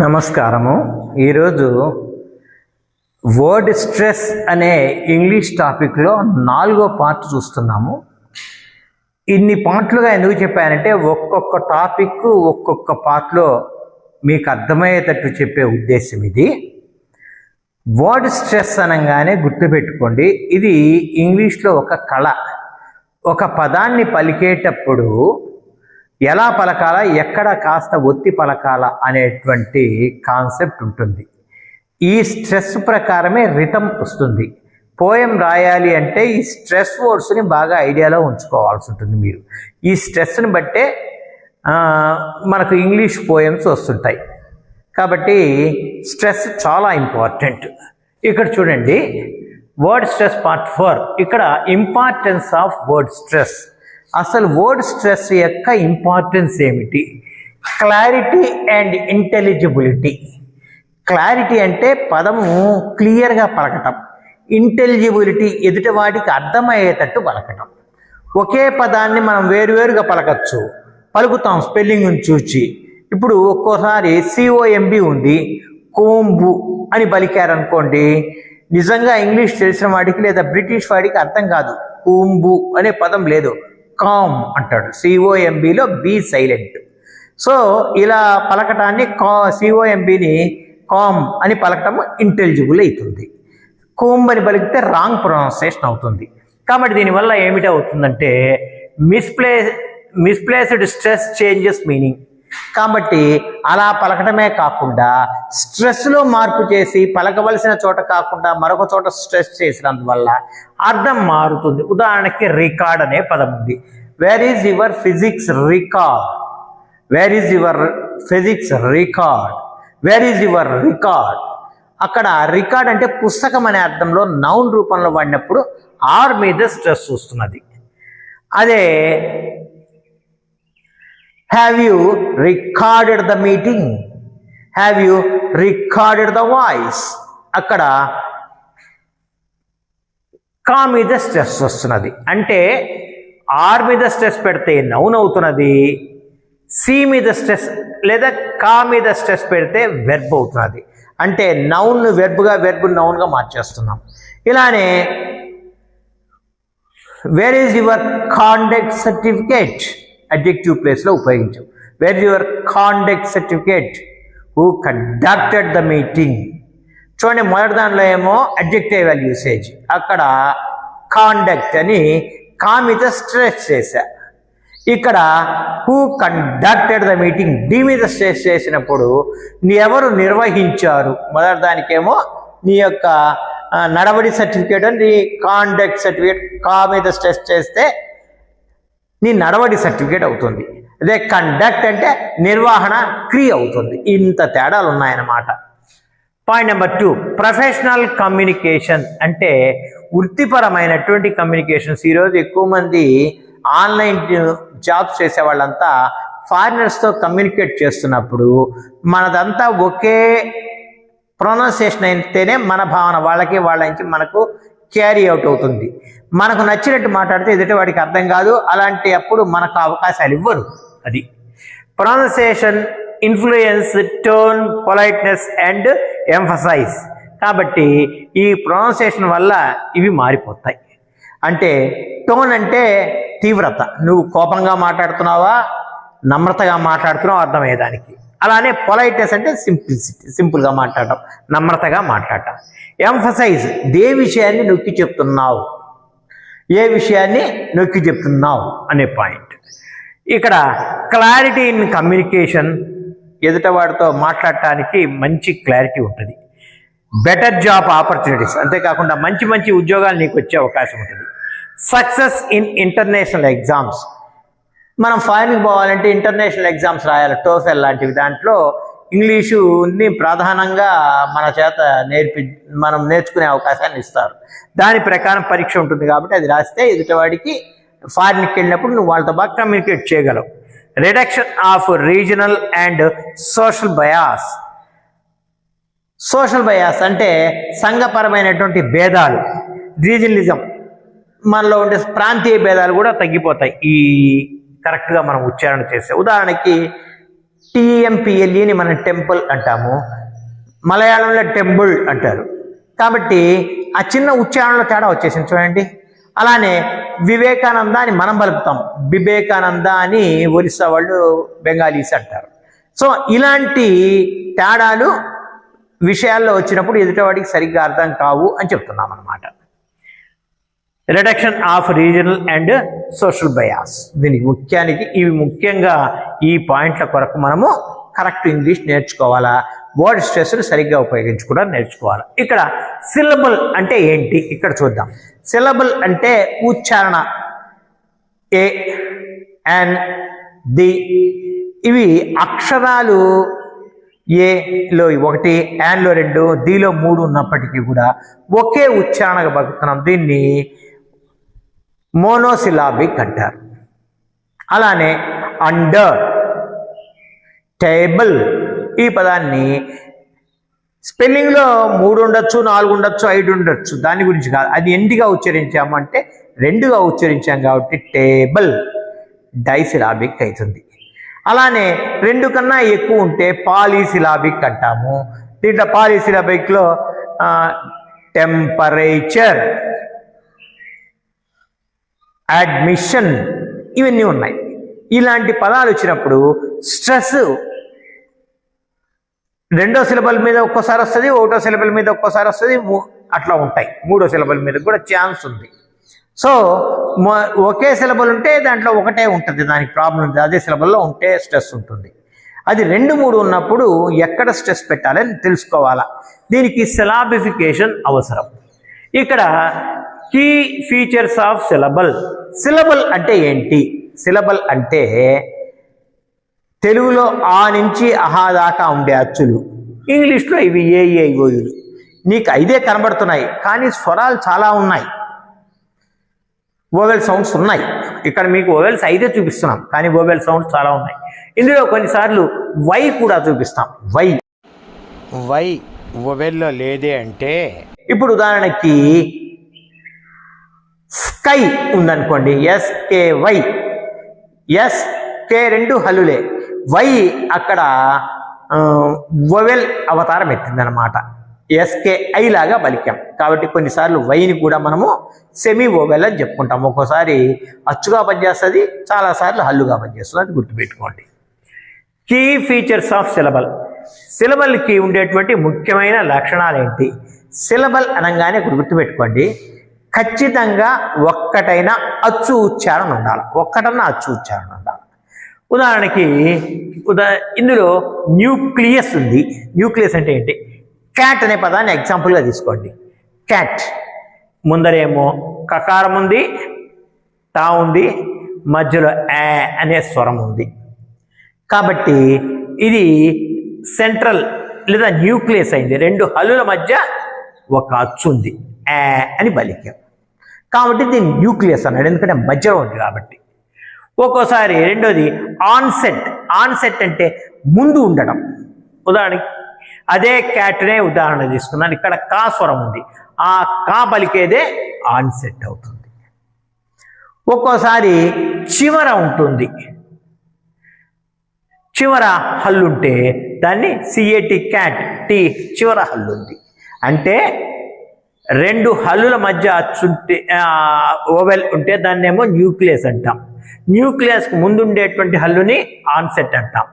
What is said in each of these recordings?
నమస్కారము. ఈరోజు word stress అనే ఇంగ్లీష్ టాపిక్లో 4వ పార్ట్ చూస్తున్నాము. ఇన్ని పార్ట్లుగా ఎందుకు చెప్పానంటే ఒక్కొక్క టాపిక్ ఒక్కొక్క పార్ట్లో మీకు అర్థమయ్యేటట్టు చెప్పే ఉద్దేశం ఇది. వర్డ్ స్ట్రెస్ అనగానే గుర్తుపెట్టుకోండి, ఇది ఇంగ్లీష్లో ఒక కళ. ఒక పదాన్ని పలికేటప్పుడు ఎలా పలకాలా, ఎక్కడ కాస్త ఒత్తి పలకాలా అనేటువంటి కాన్సెప్ట్ ఉంటుంది. ఈ స్ట్రెస్ ప్రకారమే రిథం వస్తుంది. పోయం రాయాలి అంటే ఈ స్ట్రెస్ వర్డ్స్ని బాగా ఐడియాలో ఉంచుకోవాల్సి ఉంటుంది. మీరు ఈ స్ట్రెస్ని బట్టే మనకు ఇంగ్లీష్ పోయమ్స్ వస్తుంటాయి. కాబట్టి స్ట్రెస్ చాలా ఇంపార్టెంట్. ఇక్కడ చూడండి, వర్డ్ స్ట్రెస్ పార్ట్ 4. ఇక్కడ ఇంపార్టెన్స్ ఆఫ్ వర్డ్ స్ట్రెస్. అసలు వర్డ్ స్ట్రెస్ యొక్క ఇంపార్టెన్స్ ఏమిటి? Clarity and intelligibility. క్లారిటీ అంటే పదము క్లియర్గా పలకటం, ఇంటెలిజిబిలిటీ ఎదుటివాడికి అర్థమయ్యేటట్టు పలకటం. ఒకే పదాన్ని మనం వేరువేరుగా పలుకుతాం స్పెల్లింగ్ని చూచి. ఇప్పుడు ఒక్కోసారి COMB ఉంది, కోంబు అని పలికారనుకోండి, నిజంగా ఇంగ్లీష్ తెలిసిన వాడికి లేదా బ్రిటిష్ వాడికి అర్థం కాదు. కోంబు అనే పదం లేదు, కామ్ అంటాడు. COMBలో బి సైలెంట్. సో ఇలా పలకటాన్ని COMBని కామ్ అని పలకటం ఇంటెలిజిబుల్ అవుతుంది. కోంబ్ అని పలికితే రాంగ్ ప్రొనౌన్సియేషన్ అవుతుంది. కాబట్టి దీనివల్ల ఏమిటవుతుందంటే మిస్ప్లేస్డ్ స్ట్రెస్ చేంజెస్ మీనింగ్. కాబట్టి అలా పలకటమే కాకుండా స్ట్రెస్లో మార్పు చేసి పలకవలసిన చోట కాకుండా మరొక చోట స్ట్రెస్ చేసినందువల్ల అర్థం మారుతుంది. ఉదాహరణకి రికార్డ్ అనే పదం ఉంది. Wear is your physics record? Wear is your physics record? Wear is your record? అక్కడ రికార్డ్ అంటే పుస్తకం అనే అర్థంలో నౌన్ రూపంలో వాడినప్పుడు ఆర్ మీద స్ట్రెస్ వస్తున్నది. అదే have you recorded the meeting? Have you recorded the voice? అక్కడ కా మీద స్ట్రెస్ వస్తున్నది. అంటే ఆర్ మీద స్ట్రెస్ పెడితే నౌన్ అవుతున్నది, సి మీద స్ట్రెస్ లేదా కా మీద స్ట్రెస్ పెడితే వెర్బ్ అవుతున్నది. అంటే నౌన్ వెర్బ్గా, వెర్బ్ నౌన్గా మార్చేస్తున్నాం. ఇలానే where is your conduct certificate? Adjective ప్లేస్లో ఉపయోగించాం. Where is your conduct certificate? Who conducted the meeting? చూడండి, మొదటి దానిలో ఏమో అడ్జెక్టివ్ యూసేజ్, అక్కడ కాండక్ట్ అని కా మీద స్ట్రెస్ చేశా. ఇక్కడ హూ కండక్టెడ్ ద మీటింగ్ డి మీద స్ట్రెస్ చేసినప్పుడు ఎవరు నిర్వహించారు? మొదటి దానికేమో నీ యొక్క నడవడి సర్టిఫికేట్ అని, నీ కాండక్ట్ సర్టిఫికేట్ కా మీద స్ట్రెస్ చేస్తే నీ నడవడి సర్టిఫికేట్ అవుతుంది. అదే కండక్ట్ అంటే నిర్వహణ క్రియ అవుతుంది. ఇంత తేడాలు ఉన్నాయన్నమాట. పాయింట్ నెంబర్ 2, ప్రొఫెషనల్ కమ్యూనికేషన్ అంటే వృత్తిపరమైనటువంటి కమ్యూనికేషన్స్. ఈరోజు ఎక్కువ మంది ఆన్లైన్ జాబ్స్ చేసే వాళ్ళంతా ఫారినర్స్తో కమ్యూనికేట్ చేస్తున్నప్పుడు మనదంతా ఒకే ప్రొనౌన్సియేషన్ అయితేనే మన భావన వాళ్ళకి వాళ్ళ నుంచి మనకు క్యారీ అవుట్ అవుతుంది. మనకు నచ్చినట్టు మాట్లాడితే ఎదుటి వాడికి అర్థం కాదు. అలాంటి అప్పుడు మనకు అవకాశాలు ఇవ్వరు. అది pronunciation influence tone, politeness and emphasise. కాబట్టి ఈ ప్రొనౌన్సియేషన్ వల్ల ఇవి మారిపోతాయి. అంటే టోన్ అంటే తీవ్రత, నువ్వు కోపంగా మాట్లాడుతున్నావా, నమ్రతగా మాట్లాడుతున్నావు అర్థమయ్యేదానికి. అలానే పొలైట్నెస్ అంటే సింప్లిసిటీ, సింపుల్గా మాట్లాడటం, నమ్రతగా మాట్లాడటం. ఎంఫసైజ్, ఏ విషయాన్ని నొక్కి చెప్తున్నావు, ఏ విషయాన్ని నొక్కి చెప్తున్నావు అనే పాయింట్. ఇక్కడ క్లారిటీ ఇన్ కమ్యూనికేషన్, ఎదుటవాడితో మాట్లాడటానికి మంచి క్లారిటీ ఉంటుంది. బెటర్ జాబ్ ఆపర్చునిటీస్, అంతేకాకుండా మంచి మంచి ఉద్యోగాలు నీకు వచ్చే అవకాశం ఉంటుంది. సక్సెస్ ఇన్ ఇంటర్నేషనల్ ఎగ్జామ్స్, మనం ఫారిన్కి పోవాలంటే ఇంటర్నేషనల్ ఎగ్జామ్స్ రాయాలి, టోఫెల్ లాంటివి. దాంట్లో ఇంగ్లీషుని ప్రధానంగా మన చేత మనం నేర్చుకునే అవకాశాన్ని ఇస్తారు. దాని ప్రకారం పరీక్ష ఉంటుంది. కాబట్టి అది రాస్తే ఎదుటివాడికి ఫారిన్కి వెళ్ళినప్పుడు నువ్వు వాళ్ళతో బాగా కమ్యూనికేట్ చేయగలవు. Reduction of regional and social bias. Social bias అంటే సంఘపరమైనటువంటి భేదాలు, రీజనలిజం, మనలో ఉండే ప్రాంతీయ భేదాలు కూడా తగ్గిపోతాయి ఈ కరెక్ట్గా మనం ఉచ్చారణ చేస్తే. ఉదాహరణకి TEMPLEని మనం టెంపుల్ అంటాము, మలయాళంలో టెంపుల్ అంటారు. కాబట్టి ఆ చిన్న ఉచ్చారణలో తేడా వచ్చేసింది చూడండి. అలానే వివేకానంద అని మనం పలుకుతాం, వివేకానంద అని ఒరిస్సా వాళ్ళు బెంగాలీస్ అంటారు. సో ఇలాంటి తేడాలు విషయాల్లో వచ్చినప్పుడు ఎదుటివాడికి సరిగ్గా అర్థం కావు అని చెప్తున్నాం అన్నమాట. Reduction of regional and social bias, దీనికి ఇవి ముఖ్యంగా ఈ పాయింట్ల కొరకు మనము కరెక్ట్ ఇంగ్లీష్ నేర్చుకోవాలా, వర్డ్ స్ట్రెస్ను సరిగ్గా ఉపయోగించుకోవడం నేర్చుకోవాలి. ఇక్కడ సిలబుల్ అంటే ఏంటి ఇక్కడ చూద్దాం. సిలబుల్ అంటే ఉచ్చారణ, ఏ, ఎన్, ది, ఇవి అక్షరాలు ఏలో 1, యాన్లో 2, దిలో 3 ఉన్నప్పటికీ కూడా ఒకే ఉచ్చారణగా పలుకుతున్నాం. దీన్ని మోనోసిలాబిక్ అంటారు. అలానే అండర్, టేబుల్, ఈ పదాన్ని స్పెల్లింగ్లో 3 ఉండొచ్చు, 4 ఉండొచ్చు, 5 ఉండొచ్చు, దాని గురించి కాదు. అది ఎన్నిగా ఉచ్చరించాము అంటే 2గా ఉచ్చరించాం కాబట్టి టేబుల్ డైసిలాబిక్ అవుతుంది. అలానే 2 కన్నా ఎక్కువ ఉంటే పాలీసిలాబిక్ అంటాము. దీంట్లో పాలీసిలాబిక్లో టెంపరేచర్, అడ్మిషన్, ఇవన్నీ ఉన్నాయి. ఇలాంటి పదాలు వచ్చినప్పుడు స్ట్రెస్ 2వ సిలబల్ మీద ఒక్కోసారి వస్తుంది, 1వ సిలబల్ మీద ఒక్కోసారి వస్తుంది, అట్లా ఉంటాయి. 3వ సిలబల్ మీద కూడా ఛాన్స్ ఉంది. సో ఒకే సిలబల్ ఉంటే దాంట్లో ఒకటే ఉంటుంది, దానికి ప్రాబ్లం ఉంటుంది. అదే సిలబల్లో ఉంటే స్ట్రెస్ ఉంటుంది. అది 2, 3 ఉన్నప్పుడు ఎక్కడ స్ట్రెస్ పెట్టాలని తెలుసుకోవాలా. దీనికి సిలాబిఫికేషన్ అవసరం. ఇక్కడ key features of syllable. Syllable అంటే ఏంటి? సిలబల్ అంటే తెలుగులో ఆ నుంచి అహా దాకా ఉండే అచ్చులు, ఇంగ్లీష్లో ఇవి ఏఈఐఓయులు. నీకు 5 కనబడుతున్నాయి, కానీ స్వరాలు చాలా ఉన్నాయి, వోవెల్ సౌండ్స్ ఉన్నాయి. ఇక్కడ మీకు వోవెల్స్ 5 చూపిస్తున్నాం, కానీ వోవెల్ సౌండ్స్ చాలా ఉన్నాయి. ఇందులో కొన్నిసార్లు వై కూడా చూపిస్తాం. వై వోవెల్లో లేదే అంటే, ఇప్పుడు ఉదాహరణకి స్కై ఉందనుకోండి, SKY, SK 2 హల్లులే, వై అక్కడ వోవెల్ అవతారం ఎత్తిందనమాట. SKI లాగా పలికాం. కాబట్టి కొన్నిసార్లు వైని కూడా మనము సెమీ వోవెల్ అని చెప్పుకుంటాం. ఒక్కోసారి అచ్చుగా పనిచేస్తుంది, చాలాసార్లు హల్లుగా పనిచేస్తుంది. అది గుర్తుపెట్టుకోండి. Key features of syllable. సిలబల్కి ఉండేటువంటి ముఖ్యమైన లక్షణాలు ఏంటి? సిలబల్ అనగానే గుర్తుపెట్టుకోండి, ఖచ్చితంగా ఒక్కటైనా అచ్చు ఉచ్చారణ ఉండాలి, ఒక్కటన్నా అచ్చు ఉచ్చారణ ఉండాలి. ఉదాహరణకి ఇందులో న్యూక్లియస్ ఉంది. న్యూక్లియస్ అంటే ఏంటి? క్యాట్ అనే పదాన్ని ఎగ్జాంపుల్గా తీసుకోండి. క్యాట్ ముందరేమో కకారం ఉంది, టా ఉంది, మధ్యలో ఏ అనే స్వరం ఉంది. కాబట్టి ఇది సెంట్రల్ లేదా న్యూక్లియస్ అయింది. 2 హల్లుల మధ్య ఒక అచ్చు ఉంది, ఏ అని బలికాం. కాబట్టి దీన్ని న్యూక్లియస్ అన్నాడు, ఎందుకంటే మధ్యలో ఉంది కాబట్టి. ఒక్కోసారి రెండోది ఆన్సెట్. ఆన్సెట్ అంటే ముందు ఉండడం. ఉదాహరణకి అదే క్యాట్నే ఉదాహరణ తీసుకున్నాను. ఇక్కడ కా స్వరం ఉంది, ఆ కా పలికేదే ఆన్సెట్ అవుతుంది. ఒక్కోసారి చివర ఉంటుంది, చివర హల్లుంటే దాన్ని CAT, క్యాట్, టీ, చివర హల్లు ఉంది అంటే 2 హల్లుల మధ్య అచ్చుంటే ఓవెల్ ఉంటే దాన్నేమో న్యూక్లియస్ అంటాం. న్యూక్లియస్కి ముందు ఉండేటువంటి హల్లుని ఆన్సెట్ అంటాం.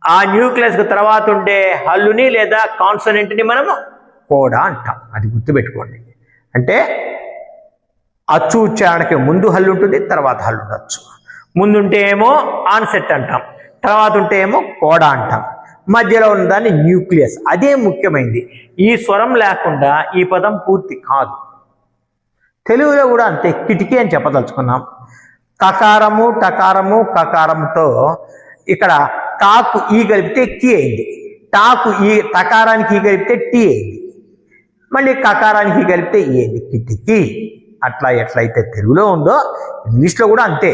ఆ న్యూక్లియస్కి తర్వాత ఉండే హల్లుని లేదా కాన్సనెంట్ని మనము కోడా అంటాం. అది గుర్తుపెట్టుకోండి. అంటే అచ్చు ఉచ్చారణకి ముందు హల్లు ఉంటుంది, తర్వాత హల్లు ఉండొచ్చు. ముందుంటే ఏమో ఆన్సెట్ అంటాం, తర్వాత ఉంటే ఏమో కోడా అంటాం. మధ్యలో ఉన్నదాన్ని న్యూక్లియస్. అదే ముఖ్యమైనది. ఈ స్వరం లేకుండా ఈ పదం పూర్తి కాదు. తెలుగులో కూడా అంతే. కిటికీ అని చెప్పదలుచుకున్నాం. కకారము, టకారము, కకారంతో ఇక్కడ టాకు ఈ కలిపితే కి అయింది, టాకు ఈ టకారానికి ఈ కలిపితే టీ అయింది, మళ్ళీ కకారానికి కలిపితే ఈ అయింది, కిటికీ. అట్లా ఎట్లయితే తెలుగులో ఉందో ఇంగ్లీష్లో కూడా అంతే.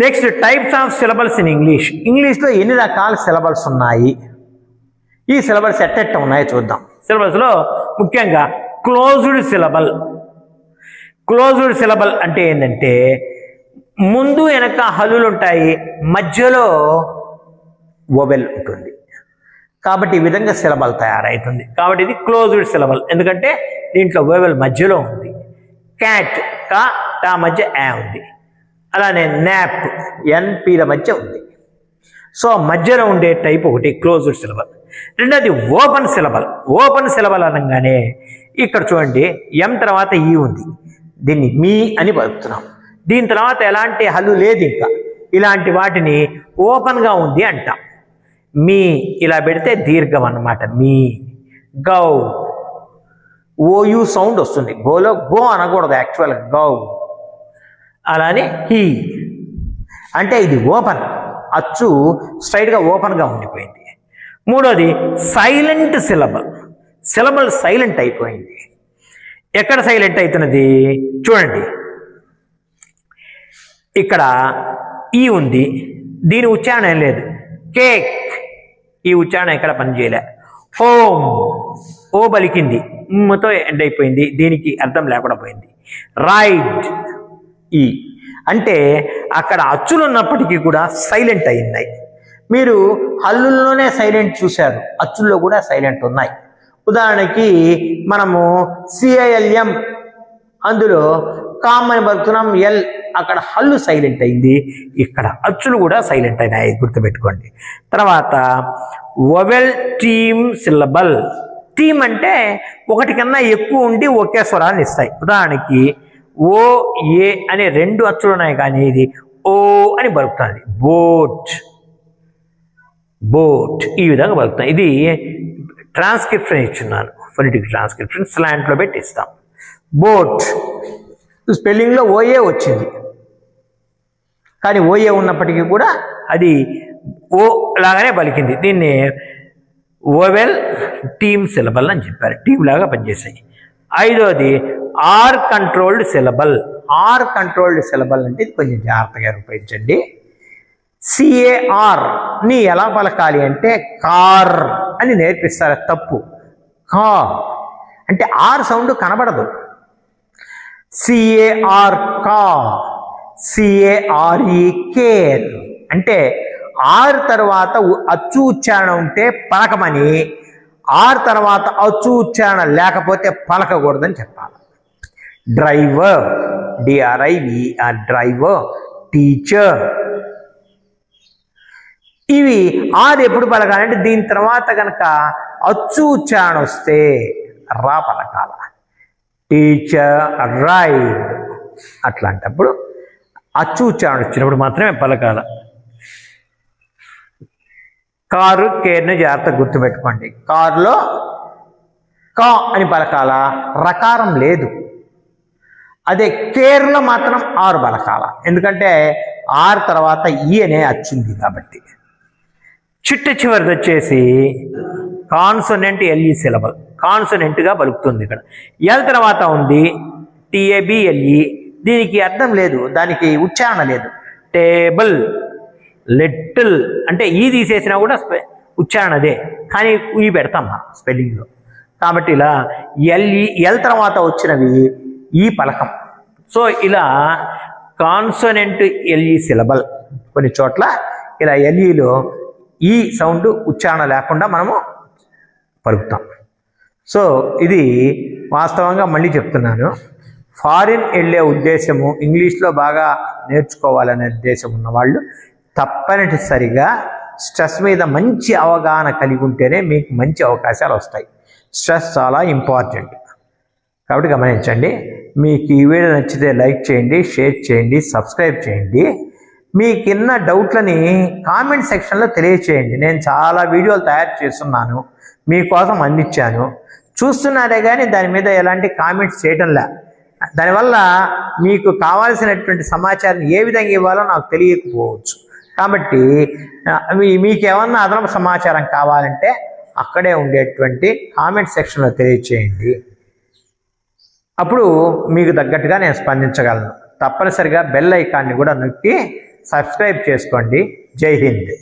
Next, types of syllables in English. ఇంగ్లీష్లో ఎన్ని రకాల సిలబల్స్ ఉన్నాయి, ఈ సిలబల్స్ ఎట్ట ఉన్నాయో చూద్దాం. సిలబల్స్లో ముఖ్యంగా క్లోజ్డ్ సిలబల్. క్లోజ్డ్ సిలబల్ అంటే ఏంటంటే ముందు వెనక హల్లులు ఉంటాయి, మధ్యలో వొవెల్ ఉంటుంది. కాబట్టి ఈ విధంగా సిలబల్ తయారవుతుంది. కాబట్టి ఇది క్లోజ్డ్ సిలబల్, ఎందుకంటే దీంట్లో వొవెల్ మధ్యలో ఉంది. క్యాట్ కా టా మధ్య యా ఉంది. అలానే న్యాప్ ఎన్పీల మధ్య ఉంది. సో మధ్యలో ఉండే టైప్ ఒకటి క్లోజ్డ్ సిలబల్. రెండోది ఓపెన్ సిలబల్. ఓపెన్ సిలబల్ అనగానే ఇక్కడ చూడండి, ఎం తర్వాత ఈ ఉంది, దీన్ని మీ అని పలుకుతున్నాం. దీని తర్వాత ఎలాంటి హల్లు లేదు, ఇంకా ఇలాంటి వాటిని ఓపెన్గా ఉంది అంటాం. మీ ఇలా పెడితే దీర్ఘం అన్నమాట. మీ. గౌ ఓయు సౌండ్ వస్తుంది, గోలో గో అనకూడదు యాక్చువల్గా, గౌ. అలానే హీ అంటే ఇది ఓపెన్, అచ్చు స్ట్రైట్గా ఓపెన్గా ఉండిపోయింది. మూడోది సైలెంట్ సిలబల్. సిలబల్ సైలెంట్ అయిపోయింది. ఎక్కడ సైలెంట్ అవుతున్నది చూడండి, ఇక్కడ ఈ ఉంది, దీని ఉచ్చారణ ఏం లేదు. కేక్ ఈ ఉచ్చారణ ఎక్కడ పనిచేయలే. హోమ్ ఓ బలికింది, తో ఎండ్ అయిపోయింది, దీనికి అర్థం లేకుండా పోయింది. రైట్ ఈ అంటే అక్కడ అచ్చులు ఉన్నప్పటికీ కూడా సైలెంట్ అయింది. మీరు హల్లుల్లోనే సైలెంట్ చూశారు, అచ్చుల్లో కూడా సైలెంట్ ఉన్నాయి. ఉదాహరణకి మనము సిఐఎల్ఎం అందులో కామ్ అని పలుకుతున్నాం, ఎల్ అక్కడ హల్లు సైలెంట్ అయింది, ఇక్కడ అచ్చులు కూడా సైలెంట్ అయినాయి, గుర్తుపెట్టుకోండి. తర్వాత వొవెల్ టీమ్ సిలబల్. టీమ్ అంటే ఒకటి కన్నా ఎక్కువ ఉండి ఒకే స్వరాన్ని ఇస్తాయి. ఉదాహరణకి ఓ ఏ అనే రెండు అచ్చులు ఉన్నాయి, కానీ ఇది ఓ అని పలుకుతుంది. బోట్ బోట్ ఈ విధంగా పలుకుతాం. ఇది ట్రాన్స్క్రిప్షన్ ఇచ్చున్నాను, ఫొనెటిక్ ట్రాన్స్క్రిప్షన్ స్లాంట్లో పెట్టి ఇస్తాం. బోట్ స్పెల్లింగ్లో ఓఏ వచ్చింది, కానీ ఓఏ ఉన్నప్పటికీ కూడా అది ఓ లాగానే పలికింది. దీన్ని వొవెల్ టీమ్ సిలబల్ అని చెప్పారు, టీమ్ లాగా పనిచేసాయి. ఐదోది R controlled syllable. R controlled syllable అంటే కొంచెం జాగ్రత్తగా ఉపయోగించండి. సిఏఆర్ని ఎలా పలకాలి అంటే కార్ అని నేర్పిస్తారు, తప్పు. కా అంటే ఆర్ సౌండ్ కనబడదు. సిఏఆర్ కా, సిఏఆర్ఈ కేర్ అంటే ఆర్ తర్వాత అచ్చు ఉచ్చారణ ఉంటే పలకమని, ఆర్ తర్వాత అచ్చు ఉచ్చారణ లేకపోతే పలకకూడదని చెప్పాలి. Driver D R I V R driver, teacher. ఇవి ఆర్ ఎప్పుడు పలకాలంటే దీని తర్వాత కనుక అచ్చు ఉచ్చారణ వస్తే రా పలకాల. టీచర్, రైడ్ అట్లాంటప్పుడు అచ్చు ఉచ్చారణ వచ్చినప్పుడు మాత్రమే పలకాల. కారు కేర్ని జాగ్రత్తగా గుర్తుపెట్టుకోండి. కారులో కా అని పలకాల, రకారం లేదు. అదే కేర్లో మాత్రం ఆరు పలకాల, ఎందుకంటే ఆర్ తర్వాత ఈ అనే అచ్చుంది కాబట్టి. చిట్ట చివరిది వచ్చేసి కాన్సోనెంట్ ఎల్ఈ సిలబల్. కాన్సోనెంట్గా పలుకుతుంది. ఇక్కడ ఎల్ తర్వాత ఉంది టిఏబిఎల్ఈ, దీనికి అర్థం లేదు, దానికి ఉచ్చారణ లేదు. టేబుల్, లిటిల్ అంటే ఈ తీసేసినా కూడా ఉచ్చారణ అదే, కానీ ఈ పెడతాం స్పెల్లింగ్లో. కాబట్టి ఇలా ఎల్ తర్వాత వచ్చినవి ఈ పలకం. సో ఇలా కాన్సోనెంట్ ఎల్ఈ సిలబల్. కొన్ని చోట్ల ఇలా ఎల్ఈలో ఈ సౌండ్ ఉచ్చారణ లేకుండా మనము పలుకుతాం. సో ఇది వాస్తవంగా మళ్ళీ చెప్తున్నాను, ఫారిన్ వెళ్ళే ఉద్దేశము, ఇంగ్లీష్లో బాగా నేర్చుకోవాలనే ఉద్దేశం ఉన్నవాళ్ళు తప్పనిసరిగా స్ట్రెస్ మీద మంచి అవగాహన కలిగి ఉంటేనే మీకు మంచి అవకాశాలు వస్తాయి. స్ట్రెస్ చాలా ఇంపార్టెంట్ కాబట్టి గమనించండి. మీకు ఈ వీడియో నచ్చితే లైక్ చేయండి, షేర్ చేయండి, సబ్స్క్రైబ్ చేయండి. మీకున్న డౌట్లని కామెంట్ సెక్షన్లో తెలియచేయండి. నేను చాలా వీడియోలు తయారు చేస్తున్నాను, మీకోసం అందించాను, చూస్తున్నారే కానీ దాని మీద ఎలాంటి కామెంట్స్ చేయడంలే. దానివల్ల మీకు కావాల్సినటువంటి సమాచారం ఏ విధంగా ఇవ్వాలో నాకు తెలియకపోవచ్చు. కాబట్టి మీకేమన్నా అదనపు సమాచారం కావాలంటే అక్కడే ఉండేటువంటి కామెంట్ సెక్షన్లో తెలియచేయండి. అప్పుడు మీకు తగ్గట్టుగా నేను స్పందించగలను. తప్పనిసరిగా బెల్ ఐకాన్ని కూడా నొక్కి సబ్స్క్రైబ్ చేసుకోండి. జై హింద్.